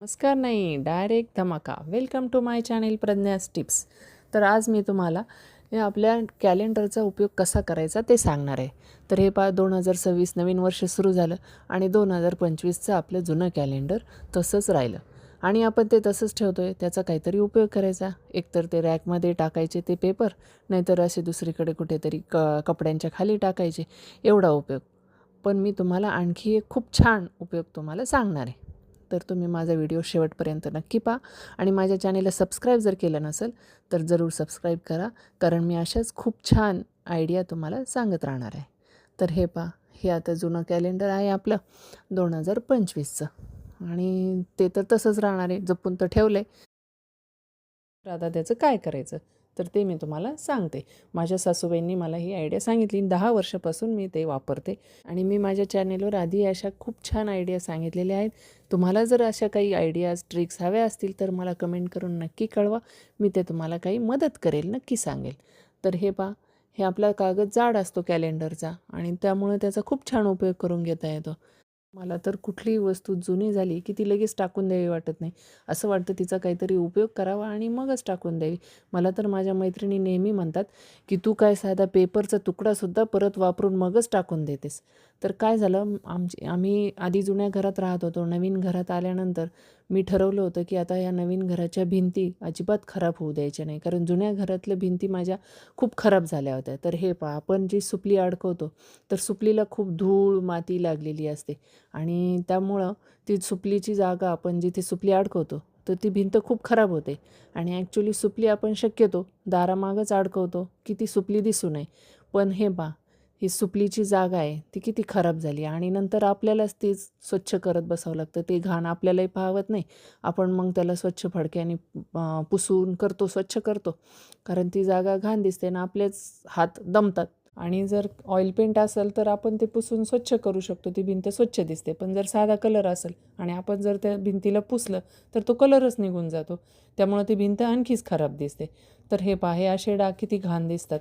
नमस्कार नाही, डायरेक्ट धमाका. Welcome to my channel Pragya's tips. तर आज मी तुम्हाला आपल्या कॅलेंडरचा उपयोग कसा करायचा ते सांगणार आहे. तर हे 2026 नवीन वर्ष सुरू झालं आणि 2025चं आपलं जुनं कॅलेंडर तसंच राहिलं आणि आपण ते तसंच ठेवतो आहे. त्याचा काहीतरी उपयोग करायचा. एकतर ते रॅकमध्ये टाकायचे ते पेपर, नाहीतर असे दुसरीकडे कुठेतरी कपड्यांच्या खाली टाकायचे, एवढा उपयोग. पण मी तुम्हाला आणखी एक खूप छान उपयोग तुम्हाला सांगणार आहे. तर तुम्ही माझा व्हिडिओ शेवटपर्यंत नक्की पहा आणि माझ्या चॅनेलला सबस्क्राईब जर केलं नसेल तर जरूर सबस्क्राईब करा, कारण मी अशाच खूप छान आयडिया तुम्हाला सांगत राहणार आहे. तर हे पहा, हे आता जुनं कॅलेंडर आहे आपलं 2025चं आणि ते तर तसंच राहणार आहे, जपून तर ठेवलं आहे. तर आता त्याचं काय करायचं तर ते मी तुम्हाला सांगते. माझ्या सासूबाईंनी मला ही आयडिया सांगितली. 10 वर्षापासून मी ते वापरते आणि मी माझ्या चॅनेलवर आधी अशा खूप छान आयडिया सांगितलेल्या आहेत. तुम्हाला जर अशा काही आयडियाज ट्रिक्स हव्या असतील तर मला कमेंट करून नक्की कळवा. मी ते तुम्हाला काही मदत करेल, नक्की सांगेल. तर हे पहा, हे आपला कागद जाड असतो कॅलेंडरचा आणि त्यामुळे त्याचा खूप छान उपयोग करून घेता येतो. मला तर कुठलीही वस्तू जुनी झाली की ती लगेच टाकून द्यावी वाटत नाही. असं वाटतं तिचा काहीतरी उपयोग करावा आणि मगच टाकून द्यावी. मला तर माझ्या मैत्रिणी नेहमी म्हणतात की तू काय साधा पेपरचा तुकडासुद्धा परत वापरून मगच टाकून देतेस. तर काय झालं, आम्ही आधी जुन्या घरात राहत होतो. नवीन घरात आल्यानंतर मी ठरवलं होतं की आता या नवीन घराच्या भिंती अजिबात खराब होऊ द्यायच्या नाही, कारण जुन्या घरातल्या भिंती माझ्या खूप खराब झाल्या होत्या. तर हे पहा, आपण जी सुपली अडकवतो तर सुपलीला खूप धूळ माती लागलेली असते आणि त्यामुळं ती सुपलीची जागा आपण जिथे सुपली अडकवतो तर ती भिंत खूप खराब होते आणि ॲक्च्युली सुपली आपण शक्यतो दारामागच अडकवतो की ती सुपली दिसू नये. पण हे पहा, ही सुपलीची जागा आहे ती किती खराब झाली आणि नंतर आपल्यालाच ती स्वच्छ करत बसावं लागतं. ते घाण आपल्यालाही पाहावत नाही. आपण मग त्याला स्वच्छ फडक्याने पुसून करतो, स्वच्छ करतो, कारण ती जागा घाण दिसते ना आपलेच हात दमतात. आणि जर ऑइल पेंट असेल तर आपण ते पुसून स्वच्छ करू शकतो, ती भिंत स्वच्छ दिसते. पण जर साधा कलर असेल आणि आपण जर त्या भिंतीला पुसलं तर तो कलरच निघून जातो, त्यामुळे ती भिंत आणखीच खराब दिसते. तर हे पहा, हे असे डाग किती घाण दिसतात.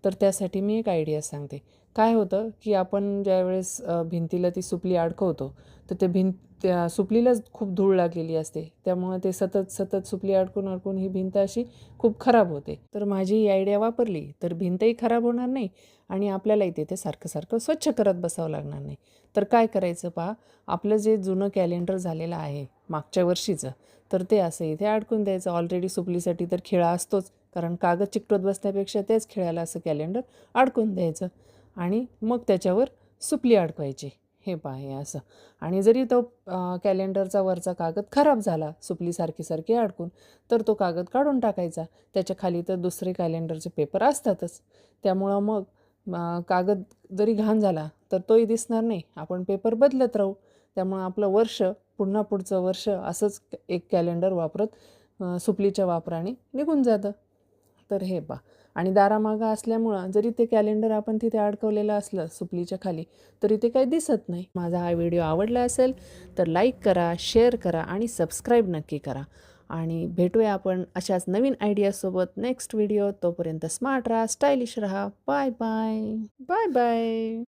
तर त्यासाठी मी एक आयडिया सांगते. काय होतं की आपण ज्यावेळेस भिंतीला ती सुपली अडकवतो तर त्या सुपलीलाच खूप धूळ लागलेली असते, त्यामुळे ते सतत सतत सुपली अडकून अडकून ही भिंत अशी खूप खराब होते. तर माझी ही आयडिया वापरली तर भिंतही खराब होणार नाही आणि आपल्यालाही ते सारखं सारखं स्वच्छ करत बसावं लागणार नाही. तर काय करायचं पहा, आपलं जे जुनं कॅलेंडर झालेलं आहे मागच्या वर्षीचं, तर ते असं इथे अडकून द्यायचं. ऑलरेडी सुपलीसाठी तर खिळा असतोच, कारण कागद चिकटवत बसण्यापेक्षा तेच खिळ्याला असं कॅलेंडर अडकून द्यायचं आणि मग त्याच्यावर सुपली अडकवायची. हे पहा, हे असं. आणि जरी तो कॅलेंडरचा वरचा कागद खराब झाला सुपली सारखी सारखी अडकून, तर तो कागद काढून टाकायचा. त्याच्या खाली तर दुसरे कॅलेंडरचे पेपर असतातच, त्यामुळं मग कागद जरी घाण झाला तर तोही दिसणार नाही. आपण पेपर बदलत राहू, त्यामुळं आपलं वर्ष पुन्हा पुढचं वर्ष असंच एक कॅलेंडर वापरत सुपलीच्या वापराने निघून जातं. तर हे पहा, आणि दारामागं असल्यामुळं जरी ते कॅलेंडर आपण तिथे अडकवलेलं असलं सुपलीच्या खाली तरी ते काही दिसत नाही. माझा हा व्हिडिओ आवडला असेल तर लाईक करा, शेअर करा आणि सबस्क्राईब नक्की करा. आणि भेटूया आपण अशाच नवीन आयडियासोबत नेक्स्ट व्हिडिओ. तोपर्यंत स्मार्ट राहा, स्टायलिश राहा. Bye bye. Bye bye.